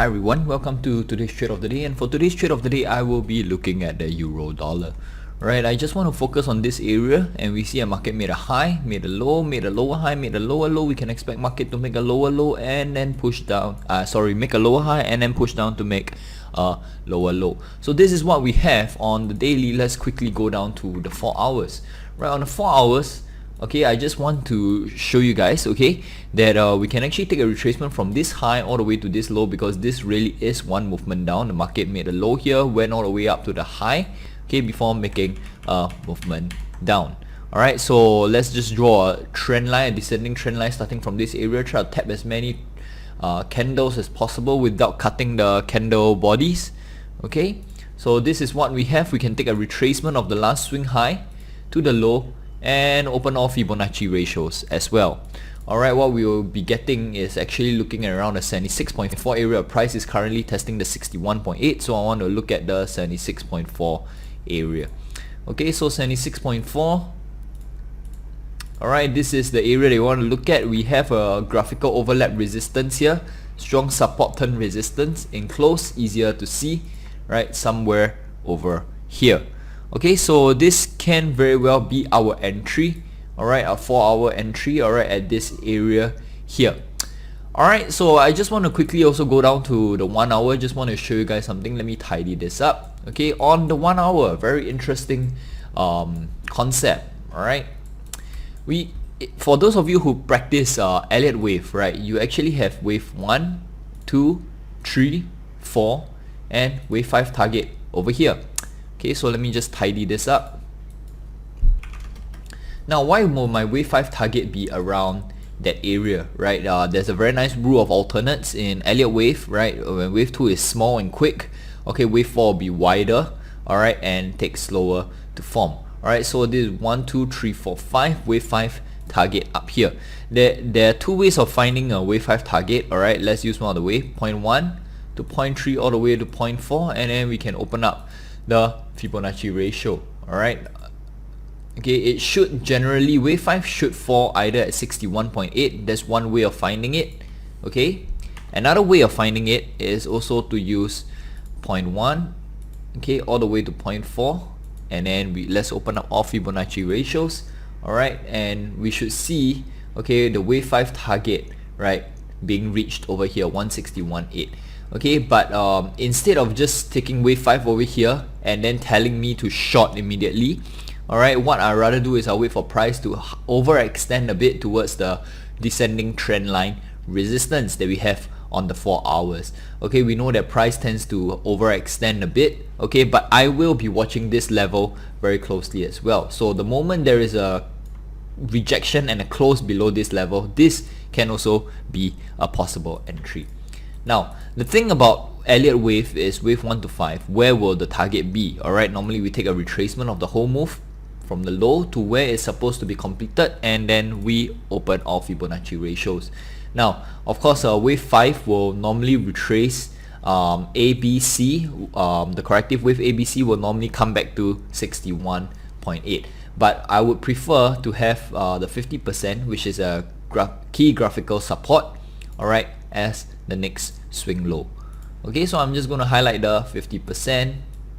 Hi everyone, welcome to today's trade of the day, and for today's trade of the day I will be looking at the euro dollar. Right, I just want to focus on this area, and we see a market made a high, made a low, made a lower high, made a lower low. We can expect market to make a lower low and then push down, make a lower high and then push down to make a lower low. So this is what we have on the daily. Let's quickly go down to the 4 hours. Right, on the 4 hours, okay, I just want to show you guys, okay, that we can actually take a retracement from this high all the way to this low, because this really is one movement down. The market made a low here, went all the way up to the high, okay, before making a movement down. Alright, so let's just draw a trend line, a descending trend line starting from this area. Try to tap as many candles as possible without cutting the candle bodies. Okay, so this is what we have. We can take a retracement of the last swing high to the low and open all Fibonacci ratios as well. Alright, what we will be getting is actually looking at around the 76.4 area. Price is currently testing the 61.8, so I want to look at the 76.4 area. Okay, so 76.4. Alright, this is the area they want to look at. We have a graphical overlap resistance here, strong support turn resistance, in close, easier to see, right, somewhere over here. Okay, so this can very well be our entry, alright, our 4-hour entry, alright, at this area here. Alright, so I just want to quickly also go down to the 1 hour. Just want to show you guys something. Let me tidy this up. Okay, on the 1 hour, very interesting concept. Alright, for those of you who practice Elliott wave, right, you actually have wave 1, 2, 3, 4 and wave 5 target over here. Okay, so let me just tidy this up. Now, why will my wave 5 target be around that area, right? There's a very nice rule of alternates in Elliott wave, right? When wave 2 is small and quick, okay, wave 4 will be wider, alright, and take slower to form. Alright, so this is 1, 2, 3, 4, 5, wave 5 target up here. There are two ways of finding a wave 5 target, alright. Let's use one of the way, 0.1 to 0.3 all the way to 0.4, and then we can open up the Fibonacci ratio. Alright, okay, it should generally, wave 5 should fall either at 61.8. That's one way of finding it. Okay, another way of finding it is also to use 0.1, okay, all the way to 0.4, and then let's open up all Fibonacci ratios. Alright, and we should see, okay, the wave 5 target, right, being reached over here, 161.8. Okay, but instead of just taking wave 5 over here and then telling me to short immediately, alright, what I'd rather do is I'll wait for price to overextend a bit towards the descending trend line resistance that we have on the 4 hours. Okay, we know that price tends to overextend a bit, okay, but I will be watching this level very closely as well. So the moment there is a rejection and a close below this level, this can also be a possible entry. Now, the thing about Elliott wave is wave 1 to 5, where will the target be? Alright, normally we take a retracement of the whole move from the low to where it's supposed to be completed, and then we open all Fibonacci ratios. Now, of course, wave 5 will normally retrace ABC, the corrective wave ABC will normally come back to 61.8, but I would prefer to have the 50%, which is a key graphical support, alright, as the next swing low. Okay, so I'm just going to highlight the 50%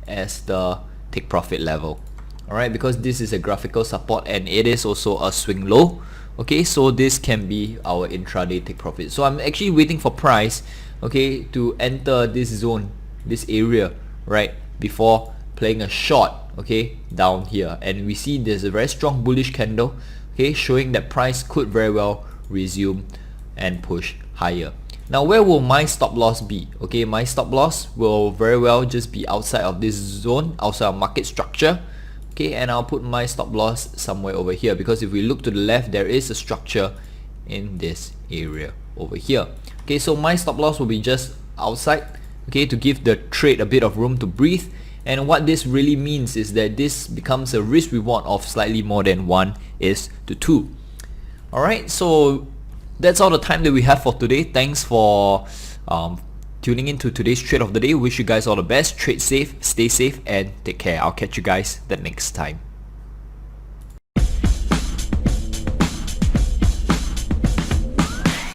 as the take profit level. Alright, because this is a graphical support and it is also a swing low. Okay, so this can be our intraday take profit. So I'm actually waiting for price, okay, to enter this zone, this area, right, before playing a short, okay, down here. And we see there's a very strong bullish candle, okay, showing that price could very well resume and push higher. Now, where will my stop loss be? Okay, my stop loss will very well just be outside of this zone, outside of market structure. Okay, and I'll put my stop loss somewhere over here, because if we look to the left, there is a structure in this area over here. Okay, so my stop loss will be just outside, okay, to give the trade a bit of room to breathe. And what this really means is that this becomes a risk reward of slightly more than 1:2. Alright, so that's all the time that we have for today. Thanks for tuning in to today's trade of the day. Wish you guys all the best. Trade safe, stay safe, and take care. I'll catch you guys the next time.